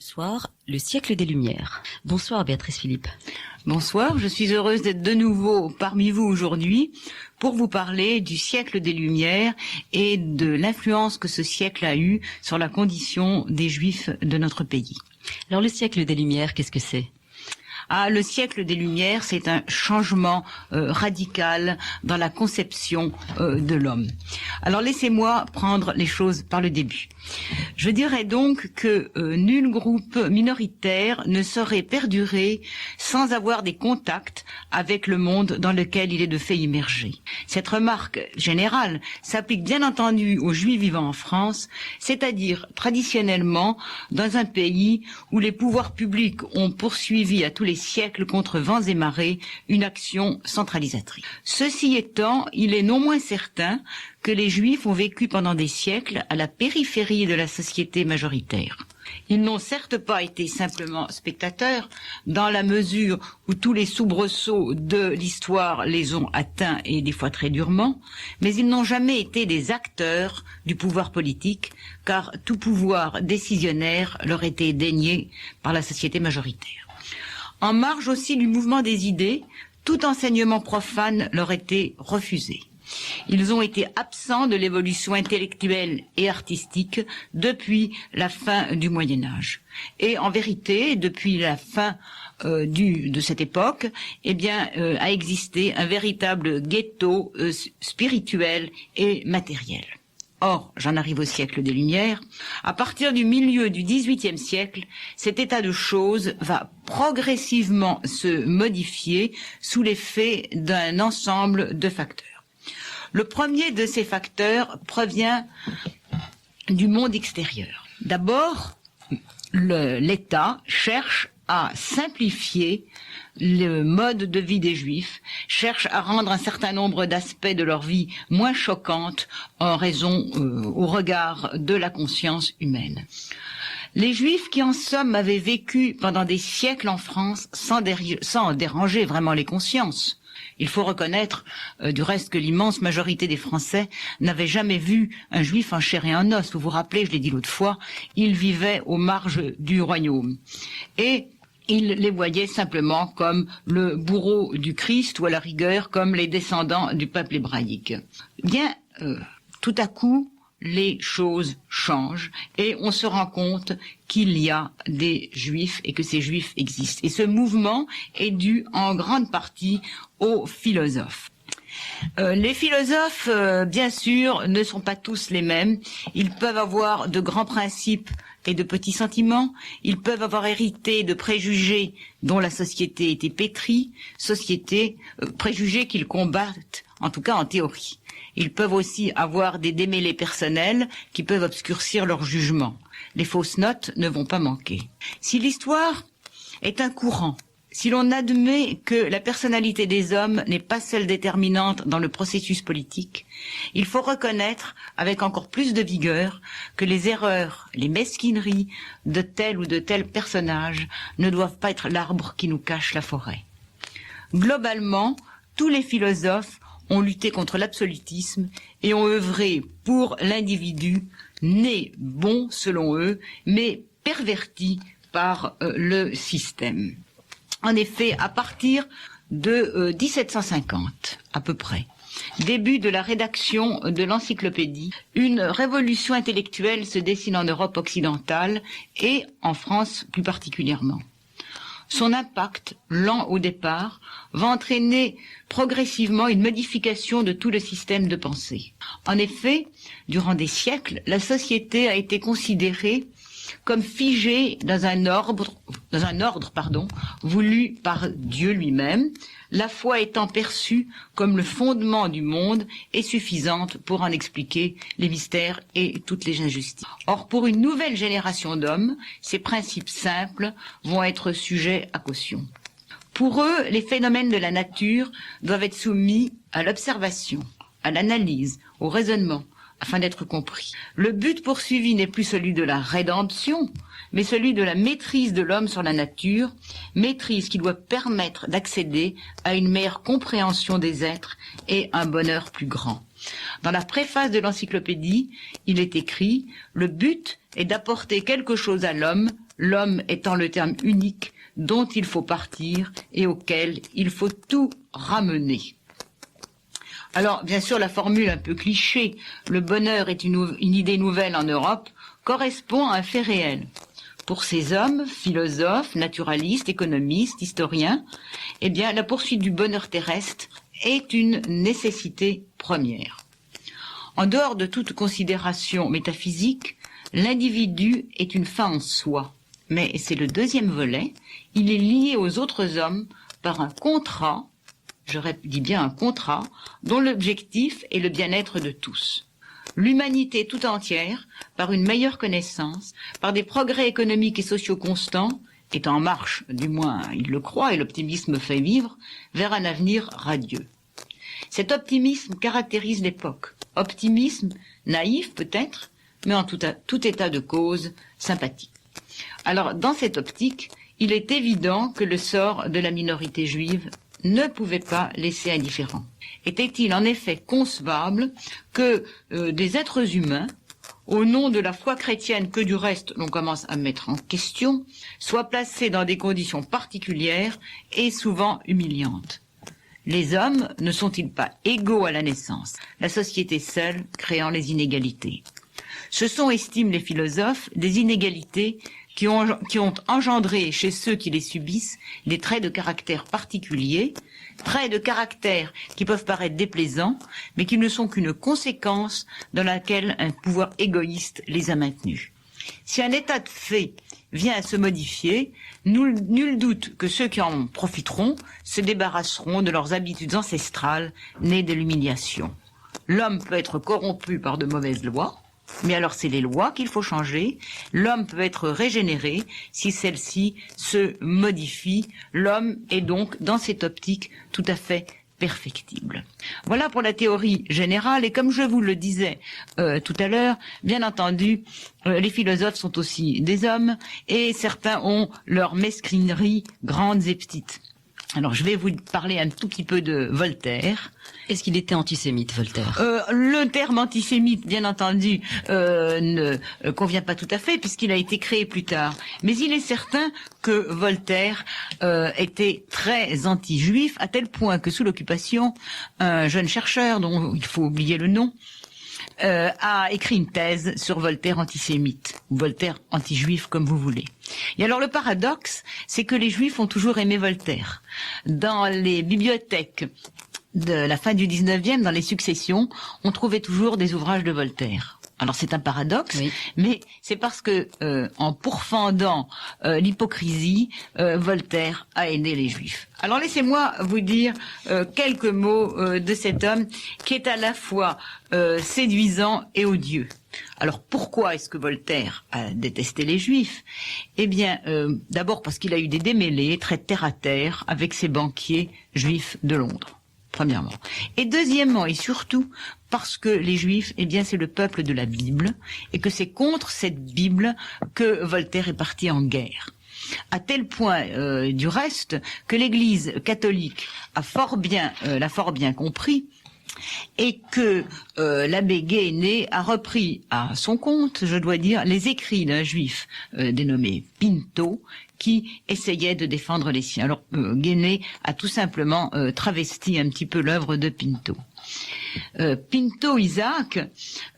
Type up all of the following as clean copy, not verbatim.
Soir, le siècle des Lumières. Bonsoir Béatrice Philippe. Bonsoir, je suis heureuse d'être de nouveau parmi vous aujourd'hui pour vous parler du siècle des Lumières et de l'influence que ce siècle a eue sur la condition des Juifs de notre pays. Alors le siècle des Lumières, qu'est-ce que c'est ? Le siècle des Lumières, c'est un changement radical dans la conception de l'homme. Alors laissez-moi prendre les choses par le début. Je dirais donc que nul groupe minoritaire ne saurait perdurer sans avoir des contacts avec le monde dans lequel il est de fait immergé. Cette remarque générale s'applique bien entendu aux Juifs vivant en France, c'est-à-dire traditionnellement dans un pays où les pouvoirs publics ont poursuivi à tous les siècles contre vents et marées une action centralisatrice. Ceci étant, il est non moins certain que les Juifs ont vécu pendant des siècles à la périphérie de la société majoritaire. Ils n'ont certes pas été simplement spectateurs, dans la mesure où tous les soubresauts de l'histoire les ont atteints et des fois très durement, mais ils n'ont jamais été des acteurs du pouvoir politique, car tout pouvoir décisionnaire leur était dénié par la société majoritaire. En marge aussi du mouvement des idées, tout enseignement profane leur était refusé. Ils ont été absents de l'évolution intellectuelle et artistique depuis la fin du Moyen Âge. Et en vérité, depuis la fin de cette époque, a existé un véritable ghetto spirituel et matériel. Or, j'en arrive au siècle des Lumières. À partir du milieu du XVIIIe siècle, cet état de choses va progressivement se modifier sous l'effet d'un ensemble de facteurs. Le premier de ces facteurs provient du monde extérieur. D'abord, l'État cherche à simplifier le mode de vie des Juifs, cherche à rendre un certain nombre d'aspects de leur vie moins choquantes en raison au regard de la conscience humaine. Les Juifs qui en somme avaient vécu pendant des siècles en France sans déranger vraiment les consciences. Il faut reconnaître du reste que l'immense majorité des Français n'avaient jamais vu un Juif en chair et en os. Vous vous rappelez, je l'ai dit l'autre fois, ils vivaient aux marges du royaume. Et ils les voyaient simplement comme le bourreau du Christ ou à la rigueur comme les descendants du peuple hébraïque. Tout à coup, les choses changent et on se rend compte qu'il y a des Juifs et que ces Juifs existent. Et ce mouvement est dû en grande partie aux philosophes. Les philosophes, bien sûr, ne sont pas tous les mêmes. Ils peuvent avoir de grands principes et de petits sentiments. Ils peuvent avoir hérité de préjugés dont la société était pétrie, préjugés qu'ils combattent, en tout cas en théorie. Ils peuvent aussi avoir des démêlés personnels qui peuvent obscurcir leur jugement. Les fausses notes ne vont pas manquer. Si l'histoire est un courant, si l'on admet que la personnalité des hommes n'est pas celle déterminante dans le processus politique, il faut reconnaître avec encore plus de vigueur que les erreurs, les mesquineries de tel ou de tel personnage ne doivent pas être l'arbre qui nous cache la forêt. Globalement, tous les philosophes ont lutté contre l'absolutisme et ont œuvré pour l'individu né bon selon eux, mais perverti par le système. En effet, à partir de 1750 à peu près, début de la rédaction de l'encyclopédie, une révolution intellectuelle se dessine en Europe occidentale et en France plus particulièrement. Son impact, lent au départ, va entraîner progressivement une modification de tout le système de pensée. En effet, durant des siècles, la société a été considérée comme figée dans un ordre voulu par Dieu lui-même, la foi étant perçue comme le fondement du monde et suffisante pour en expliquer les mystères et toutes les injustices. Or, pour une nouvelle génération d'hommes, ces principes simples vont être sujets à caution. Pour eux, les phénomènes de la nature doivent être soumis à l'observation, à l'analyse, au raisonnement, afin d'être compris. Le but poursuivi n'est plus celui de la rédemption, mais celui de la maîtrise de l'homme sur la nature, maîtrise qui doit permettre d'accéder à une meilleure compréhension des êtres et un bonheur plus grand. Dans la préface de l'encyclopédie, il est écrit « Le but est d'apporter quelque chose à l'homme l'homme étant le terme unique dont il faut partir et auquel il faut tout ramener. Alors, bien sûr, la formule un peu cliché, le bonheur est une idée nouvelle en Europe, correspond à un fait réel. Pour ces hommes, philosophes, naturalistes, économistes, historiens, eh bien, la poursuite du bonheur terrestre est une nécessité première. En dehors de toute considération métaphysique, l'individu est une fin en soi. Mais c'est le deuxième volet, il est lié aux autres hommes par un contrat, je dis bien un contrat, dont l'objectif est le bien-être de tous. L'humanité tout entière, par une meilleure connaissance, par des progrès économiques et sociaux constants, est en marche, du moins il le croit et l'optimisme fait vivre, vers un avenir radieux. Cet optimisme caractérise l'époque. Optimisme naïf peut-être, mais en tout état de cause sympathique. Alors, dans cette optique, il est évident que le sort de la minorité juive ne pouvait pas laisser indifférent. Était-il en effet concevable que des êtres humains, au nom de la foi chrétienne que du reste l'on commence à mettre en question, soient placés dans des conditions particulières et souvent humiliantes? Les hommes ne sont-ils pas égaux à la naissance, la société seule créant les inégalités? Ce sont, estiment les philosophes, des inégalités qui ont engendré chez ceux qui les subissent des traits de caractère particuliers, traits de caractère qui peuvent paraître déplaisants, mais qui ne sont qu'une conséquence dans laquelle un pouvoir égoïste les a maintenus. Si un état de fait vient à se modifier, nul doute que ceux qui en profiteront se débarrasseront de leurs habitudes ancestrales nées de l'humiliation. L'homme peut être corrompu par de mauvaises lois, mais alors c'est les lois qu'il faut changer. L'homme peut être régénéré si celle-ci se modifie. L'homme est donc, dans cette optique, tout à fait perfectible. Voilà pour la théorie générale, et comme je vous le disais tout à l'heure, bien entendu, les philosophes sont aussi des hommes, et certains ont leurs mesquineries grandes et petites. Alors je vais vous parler un tout petit peu de Voltaire. Est-ce qu'il était antisémite, Voltaire? Le terme antisémite, bien entendu, ne convient pas tout à fait, puisqu'il a été créé plus tard. Mais il est certain que Voltaire était très anti-juif, à tel point que sous l'occupation, un jeune chercheur, dont il faut oublier le nom, a écrit une thèse sur Voltaire antisémite, ou Voltaire anti-juif, comme vous voulez. Et alors le paradoxe, c'est que les juifs ont toujours aimé Voltaire. Dans les bibliothèques de la fin du 19e, dans les successions, on trouvait toujours des ouvrages de Voltaire. Alors c'est un paradoxe, oui, mais c'est parce que en pourfendant l'hypocrisie, Voltaire a aidé les Juifs. Alors laissez-moi vous dire quelques mots de cet homme qui est à la fois séduisant et odieux. Alors pourquoi est-ce que Voltaire a détesté les Juifs? Eh bien, d'abord parce qu'il a eu des démêlés très terre-à-terre avec ses banquiers juifs de Londres. Premièrement. Et deuxièmement, et surtout, parce que les Juifs, eh bien, c'est le peuple de la Bible, et que c'est contre cette Bible que Voltaire est parti en guerre. À tel point, du reste, que l'Église catholique l'a fort bien compris, et que l'abbé Guéhenné a repris à son compte, je dois dire, les écrits d'un juif dénommé Pinto, qui essayait de défendre les siens. Alors Guéhenné a tout simplement travesti un petit peu l'œuvre de Pinto. Pinto Isaac,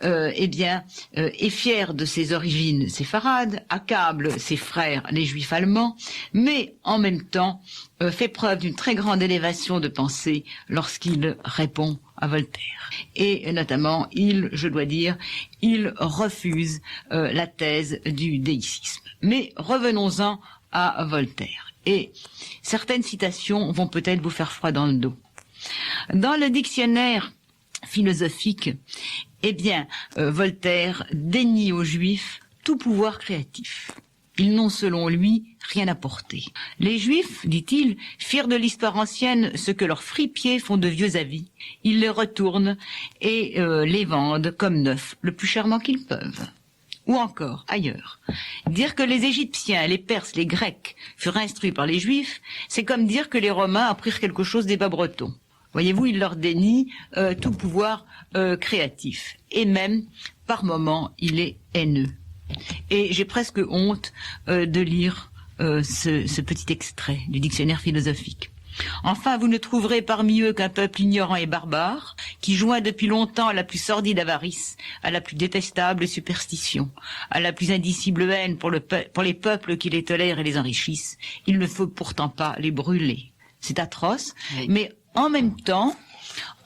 est fier de ses origines séfarades, accable ses frères, les juifs allemands, mais en même temps fait preuve d'une très grande élévation de pensée lorsqu'il répond à Voltaire. Et notamment, il refuse la thèse du déicisme. Mais revenons-en à Voltaire. Et certaines citations vont peut-être vous faire froid dans le dos. Dans le dictionnaire philosophique, Voltaire dénie aux Juifs tout pouvoir créatif. Ils n'ont, selon lui, rien apporté. Les Juifs, dit-il, firent de l'histoire ancienne ce que leurs fripiers font de vieux avis. Ils les retournent et les vendent comme neufs, le plus chèrement qu'ils peuvent. Ou encore, ailleurs, dire que les Égyptiens, les Perses, les Grecs furent instruits par les Juifs, c'est comme dire que les Romains apprirent quelque chose des Bas-Bretons. Voyez-vous, il leur dénie tout pouvoir créatif. Et même, par moments, il est haineux. Et j'ai presque honte de lire ce petit extrait du dictionnaire philosophique. Enfin, vous ne trouverez parmi eux qu'un peuple ignorant et barbare, qui joint depuis longtemps à la plus sordide avarice, à la plus détestable superstition, à la plus indicible haine pour les peuples qui les tolèrent et les enrichissent. Il ne faut pourtant pas les brûler. C'est atroce, oui. Mais en même temps,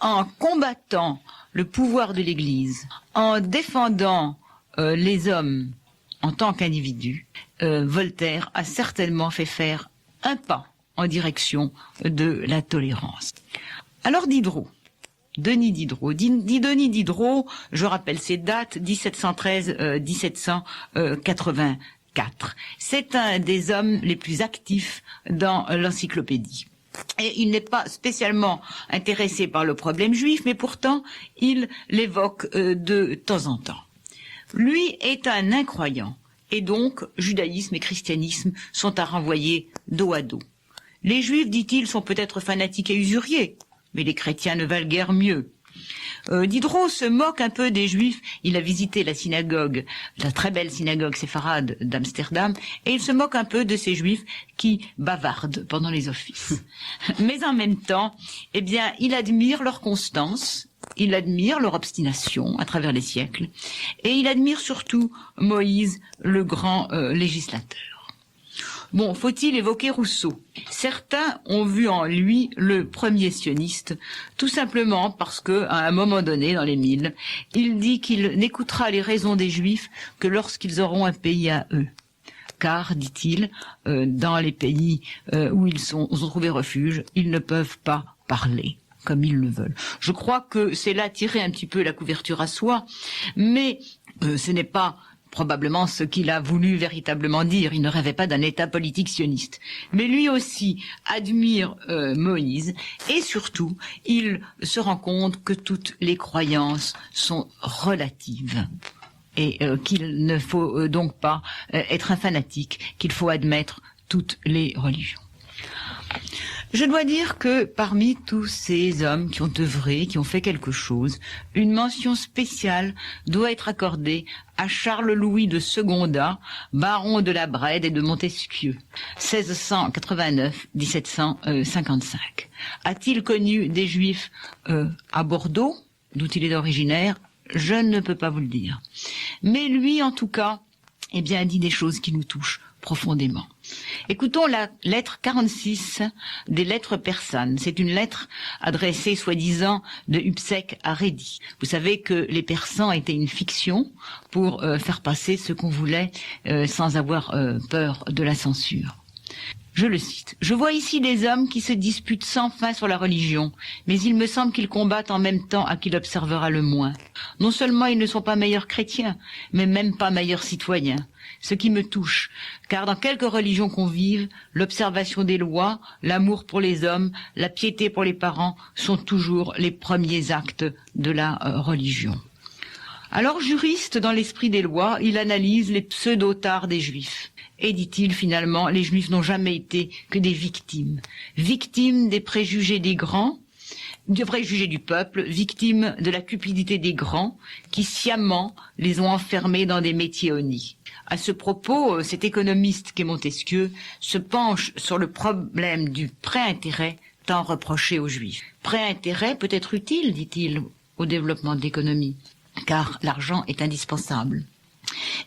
en combattant le pouvoir de l'Église, en défendant les hommes en tant qu'individus, Voltaire a certainement fait faire un pas en direction de la tolérance. Alors Diderot, Denis Diderot, Denis Diderot, je rappelle ses dates, 1713-1784. C'est un des hommes les plus actifs dans l'encyclopédie. Et il n'est pas spécialement intéressé par le problème juif, mais pourtant il l'évoque de temps en temps. Lui est un incroyant, et donc judaïsme et christianisme sont à renvoyer dos à dos. Les juifs, dit-il, sont peut-être fanatiques et usuriers, mais les chrétiens ne valent guère mieux. Diderot se moque un peu des juifs. Il a visité la synagogue, la très belle synagogue séfarade d'Amsterdam, et il se moque un peu de ces juifs qui bavardent pendant les offices. Mais en même temps, eh bien, il admire leur constance, il admire leur obstination à travers les siècles, et il admire surtout Moïse, le grand législateur. Bon, faut-il évoquer Rousseau? Certains ont vu en lui le premier sioniste, tout simplement parce que, à un moment donné, dans les 1000, il dit qu'il n'écoutera les raisons des Juifs que lorsqu'ils auront un pays à eux. Car, dit-il, dans les pays où ils ont trouvé refuge, ils ne peuvent pas parler comme ils le veulent. Je crois que c'est là tirer un petit peu la couverture à soi, mais ce n'est pas probablement ce qu'il a voulu véritablement dire. Il ne rêvait pas d'un État politique sioniste. Mais lui aussi admire Moïse, et surtout, il se rend compte que toutes les croyances sont relatives. Et qu'il ne faut donc pas être un fanatique, qu'il faut admettre toutes les religions. Je dois dire que parmi tous ces hommes qui ont œuvré, qui ont fait quelque chose, une mention spéciale doit être accordée à Charles-Louis de Segondat, baron de la Brède et de Montesquieu, 1689-1755. A-t-il connu des Juifs à Bordeaux, d'où il est originaire? Je ne peux pas vous le dire. Mais lui, en tout cas, eh bien, dit des choses qui nous touchent profondément. Écoutons la lettre 46 des lettres persanes. C'est une lettre adressée, soi-disant, de Hupsek à Rédi. Vous savez que les Persans étaient une fiction pour faire passer ce qu'on voulait sans avoir peur de la censure. Je le cite. « Je vois ici des hommes qui se disputent sans fin sur la religion, mais il me semble qu'ils combattent en même temps à qui l'observera le moins. Non seulement ils ne sont pas meilleurs chrétiens, mais même pas meilleurs citoyens. Ce qui me touche, car dans quelque religion qu'on vive, l'observation des lois, l'amour pour les hommes, la piété pour les parents sont toujours les premiers actes de la religion. » Alors, juriste dans l'esprit des lois, il analyse les pseudo-tares des Juifs. Et dit-il, finalement, les Juifs n'ont jamais été que des victimes. Victimes des préjugés des grands, des préjugés du peuple, victimes de la cupidité des grands, qui sciemment les ont enfermés dans des métiers honnis. À ce propos, cet économiste qu'est Montesquieu se penche sur le problème du prêt-intérêt tant reproché aux Juifs. Prêt-intérêt peut être utile, dit-il, au développement de l'économie, car l'argent est indispensable.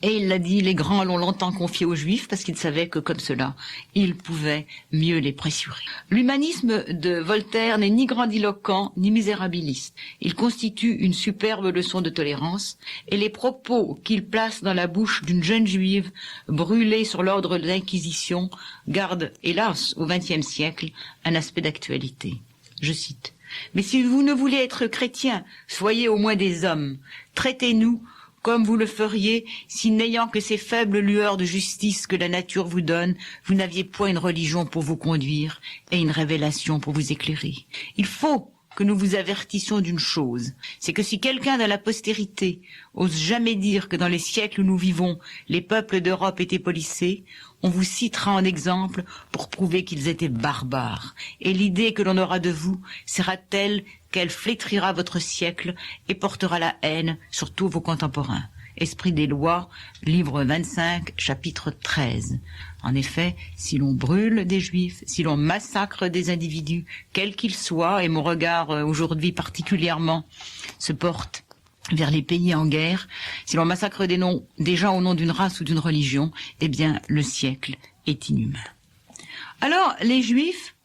Et il l'a dit, les grands l'ont longtemps confié aux Juifs parce qu'ils savaient que comme cela, ils pouvaient mieux les pressurer. L'humanisme de Voltaire n'est ni grandiloquent ni misérabiliste. Il constitue une superbe leçon de tolérance et les propos qu'il place dans la bouche d'une jeune juive brûlée sur l'ordre de l'Inquisition gardent, hélas, au XXe siècle, un aspect d'actualité. Je cite. « Mais si vous ne voulez être chrétien, soyez au moins des hommes. Traitez-nous comme vous le feriez si, n'ayant que ces faibles lueurs de justice que la nature vous donne, vous n'aviez point une religion pour vous conduire et une révélation pour vous éclairer. Il faut que nous vous avertissions d'une chose, c'est que si quelqu'un dans la postérité ose jamais dire que dans les siècles où nous vivons, les peuples d'Europe étaient policés, on vous citera en exemple pour prouver qu'ils étaient barbares. Et l'idée que l'on aura de vous sera telle qu'elle flétrira votre siècle et portera la haine sur tous vos contemporains. Esprit des lois, livre 25, chapitre 13. En effet, si l'on brûle des Juifs, si l'on massacre des individus, quels qu'ils soient, et mon regard aujourd'hui particulièrement se porte vers les pays en guerre, si l'on massacre des gens au nom d'une race ou d'une religion, eh bien, le siècle est inhumain. Alors, les Juifs,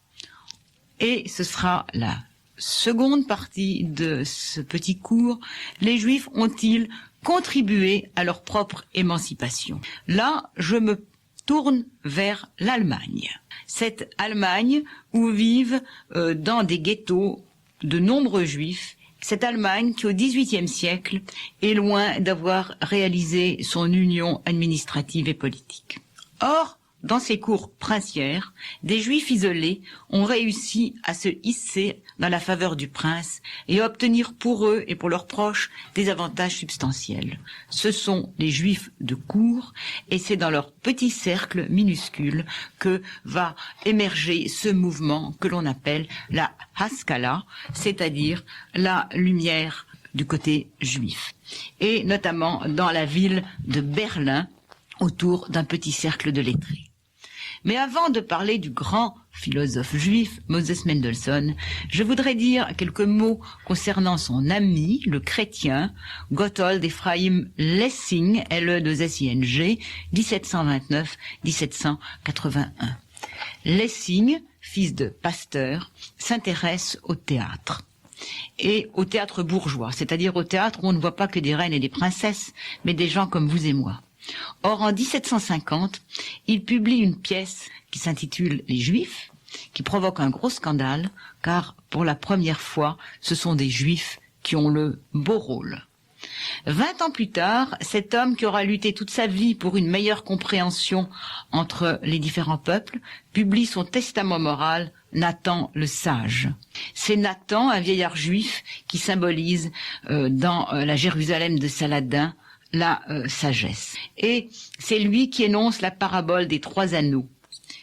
et ce sera la seconde partie de ce petit cours, les Juifs ont-ils contribué à leur propre émancipation? Là, je me tourne vers l'Allemagne. Cette Allemagne où vivent dans des ghettos de nombreux Juifs, cette Allemagne qui au XVIIIe siècle est loin d'avoir réalisé son union administrative et politique. Or, dans ces cours princières, des Juifs isolés ont réussi à se hisser dans la faveur du prince et à obtenir pour eux et pour leurs proches des avantages substantiels. Ce sont les Juifs de cour et c'est dans leur petit cercle minuscule que va émerger ce mouvement que l'on appelle la Haskalah, c'est-à-dire la lumière du côté juif. Et notamment dans la ville de Berlin, autour d'un petit cercle de lettrés. Mais avant de parler du grand philosophe juif, Moses Mendelssohn, je voudrais dire quelques mots concernant son ami, le chrétien, Gotthold Ephraim Lessing, L-E-2-S-I-N-G, 1729-1781. Lessing, fils de pasteur, s'intéresse au théâtre. Et au théâtre bourgeois, c'est-à-dire au théâtre où on ne voit pas que des reines et des princesses, mais des gens comme vous et moi. Or, en 1750, il publie une pièce qui s'intitule « Les Juifs », qui provoque un gros scandale, car pour la première fois, ce sont des Juifs qui ont le beau rôle. 20 ans plus tard, cet homme qui aura lutté toute sa vie pour une meilleure compréhension entre les différents peuples, publie son testament moral, Nathan le Sage. C'est Nathan, un vieillard juif, qui symbolise dans la Jérusalem de Saladin la sagesse. Et c'est lui qui énonce la parabole des 3 anneaux,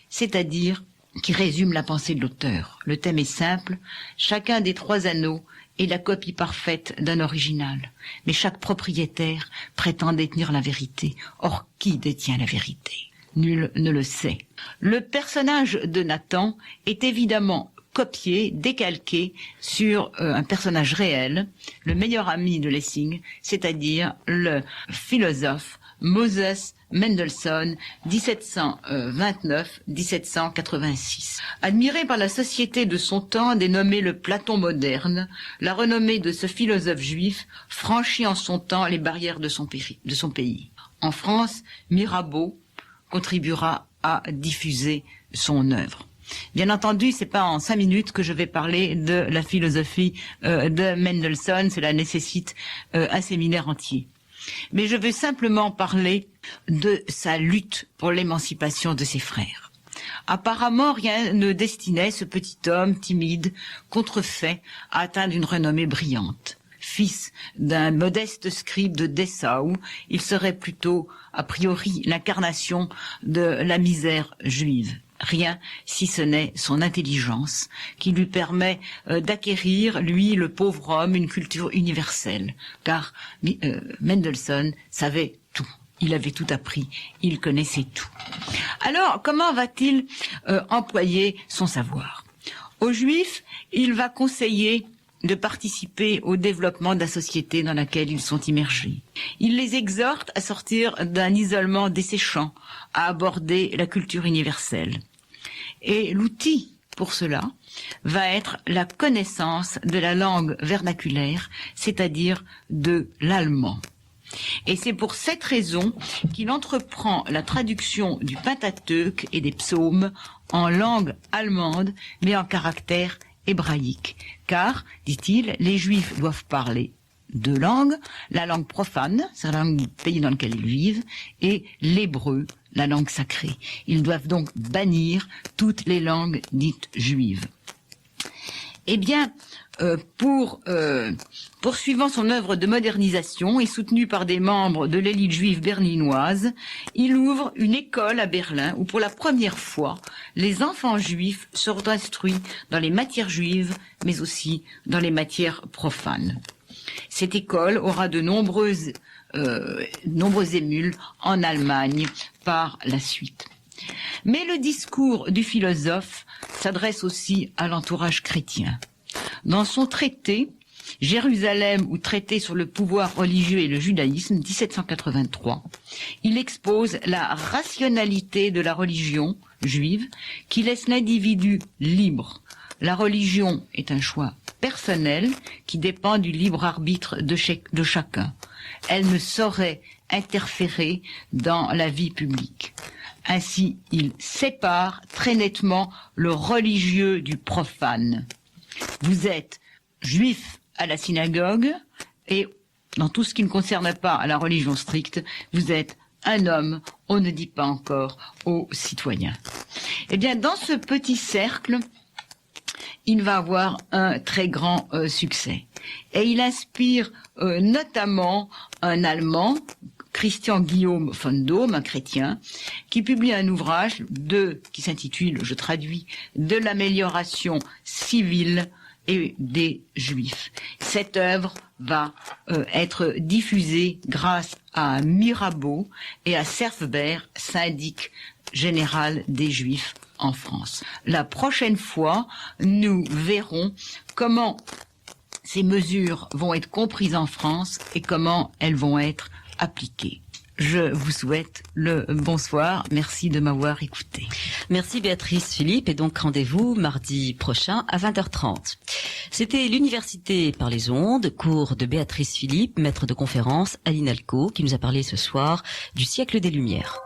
c'est-à-dire qui résume la pensée de l'auteur. Le thème est simple, chacun des 3 anneaux est la copie parfaite d'un original, mais chaque propriétaire prétend détenir la vérité. Or, qui détient la vérité? Nul ne le sait. Le personnage de Nathan est évidemment copié, décalqué sur un personnage réel, le meilleur ami de Lessing, c'est-à-dire le philosophe Moses Mendelssohn, 1729-1786. Admiré par la société de son temps, dénommé le Platon moderne, la renommée de ce philosophe juif franchit en son temps les barrières de son pays. En France, Mirabeau contribuera à diffuser son œuvre. Bien entendu, c'est pas en 5 minutes que je vais parler de la philosophie de Mendelssohn, cela nécessite un séminaire entier. Mais je veux simplement parler de sa lutte pour l'émancipation de ses frères. Apparemment, rien ne destinait ce petit homme timide, contrefait, à atteindre une renommée brillante. Fils d'un modeste scribe de Dessau, il serait plutôt, a priori, l'incarnation de la misère juive. Rien, si ce n'est son intelligence, qui lui permet d'acquérir, lui, le pauvre homme, une culture universelle. Car Mendelssohn savait tout. Il avait tout appris. Il connaissait tout. Alors, comment va-t-il employer son savoir? Aux Juifs, il va conseiller de participer au développement de la société dans laquelle ils sont immergés. Il les exhorte à sortir d'un isolement desséchant, à aborder la culture universelle. Et l'outil pour cela va être la connaissance de la langue vernaculaire, c'est-à-dire de l'allemand. Et c'est pour cette raison qu'il entreprend la traduction du Pentateuque et des psaumes en langue allemande, mais en caractère hébraïque. Car, dit-il, les Juifs doivent parler 2 langues, la langue profane, c'est la langue du pays dans lequel ils vivent, et l'hébreu, la langue sacrée. Ils doivent donc bannir toutes les langues dites juives. Eh bien, poursuivant son œuvre de modernisation et soutenu par des membres de l'élite juive berlinoise, il ouvre une école à Berlin où pour la première fois, les enfants juifs seront instruits dans les matières juives, mais aussi dans les matières profanes. Cette école aura de nombreuses émules en Allemagne par la suite. Mais le discours du philosophe s'adresse aussi à l'entourage chrétien. Dans son traité Jérusalem ou traité sur le pouvoir religieux et le judaïsme, 1783, il expose la rationalité de la religion juive qui laisse l'individu libre. La religion est un choix personnel qui dépend du libre arbitre de chacun. Elle ne saurait interférer dans la vie publique. Ainsi, il sépare très nettement le religieux du profane. Vous êtes juif à la synagogue et dans tout ce qui ne concerne pas la religion stricte, vous êtes un homme, on ne dit pas encore aux citoyens. Eh bien, dans ce petit cercle, il va avoir un très grand succès. Et il inspire notamment un Allemand, Christian Guillaume von Dohm, un chrétien, qui publie un ouvrage qui s'intitule, je traduis, de l'amélioration civile et des Juifs. Cette œuvre va être diffusée grâce à Mirabeau et à Serfbert, syndic général des Juifs en France. La prochaine fois, nous verrons comment ces mesures vont être comprises en France et comment elles vont être appliquées. Je vous souhaite le bonsoir. Merci de m'avoir écouté. Merci Béatrice Philippe et donc rendez-vous mardi prochain à 20h30. C'était l'Université par les ondes, cours de Béatrice Philippe, maître de conférence à l'INALCO, qui nous a parlé ce soir du siècle des Lumières.